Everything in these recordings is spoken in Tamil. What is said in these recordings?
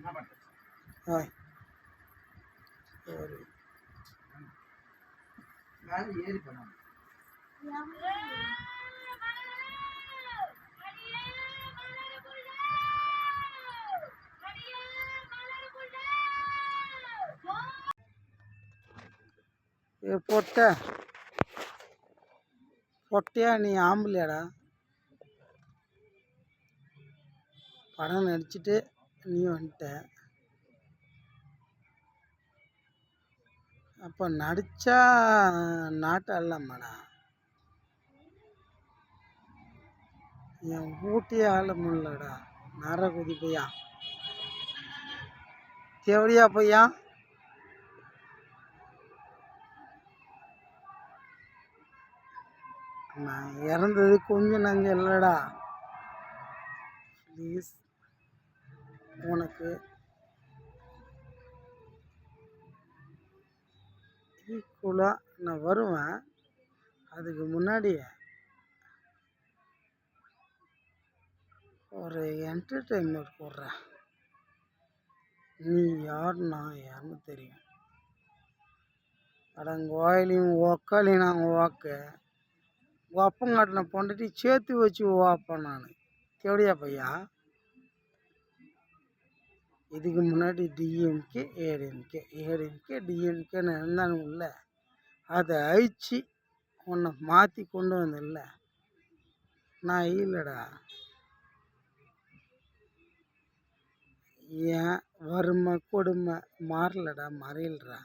ஹாய் ஒரு மேலே ஏறி போனாங்க. பொட்டையா நீ ஆம்பளையாடா? படம் நடிச்சுட்டு நீ வந்துட்ட. அப்போ நடித்தா நாட்டை அல்லமாடா. என் ஊட்டியே ஆள முடியலடா. நரகுதி பையா, தேவடியா பையா. நான் இறந்தது கொஞ்சம் நஞ்சம் இல்லைடா. ப்ளீஸ், உனக்கு ஈக்குவலாக நான் வருவேன். அதுக்கு முன்னாடி ஒரு என்டர்டெயின்மெண்ட் போடுறேன். நீ யார் நான் யாருன்னு தெரியும். அடங்க ஓயிலையும் ஒக்காலையும் நாங்கள் ஓக்க ஒப்பங்காட்டின பொண்டாட்டி சேர்த்து வச்சு ஓப்பேன் நான். தேவடியா பையா, இதுக்கு முன்னாடி டிஎம்கே ஏடிஎம்கே டிஎம்கேன்னு இருந்தானுங்கள, அதை அழிச்சு உன்னை மாற்றி கொண்டு வந்தில்ல. நான் இல்லைடா. ஏன் வறுமை கொடுமை மாறலடா, மறையில்டா.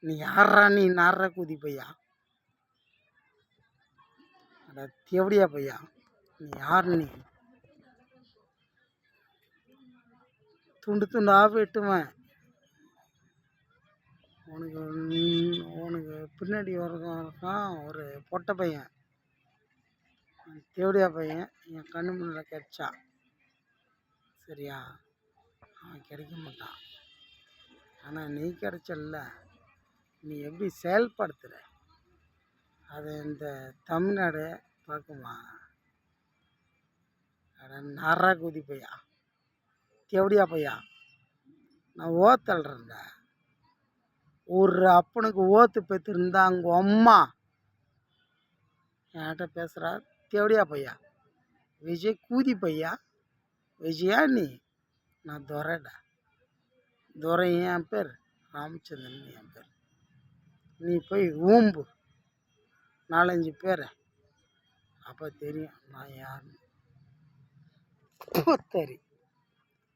நீ யாரா? நீ நார குதி பையா, அட தேவடியா பையா, நீ யார்? நீ துண்டு துண்டாக வெட்டுவேன். உனக்கு பின்னாடி இருக்கான் ஒரு பொட்டை பையன், தேவடியா பையன். என் கண்ணு முன்னில் கிடைச்சா சரியா? அவன் கிடைக்க மாட்டான். ஆனால் நீ கிடைச்சல்ல, நீ எப்படி செயல்படுத்துகிற அதை இந்த தமிழ்நாடு பார்க்குமா? அட நாரா குதி பையா, தேவடியா பையா, நான் ஓத்தல்றேன்டா. ஒரு அப்பனுக்கு ஓத்து பெற்றிருந்தா அங்கே அம்மா என்கிட்ட பேசுகிறா. தேவடியா பையா, விஜய் கூதி பையா, விஜயா நீ? நான் துரைடா. துரை என் பேர், ராமச்சந்திரன் என் பேர். நீ போய் ஊம்பு 4-5 பேரை, அப்போ தெரியும் நான் யாருன்னு. சரி.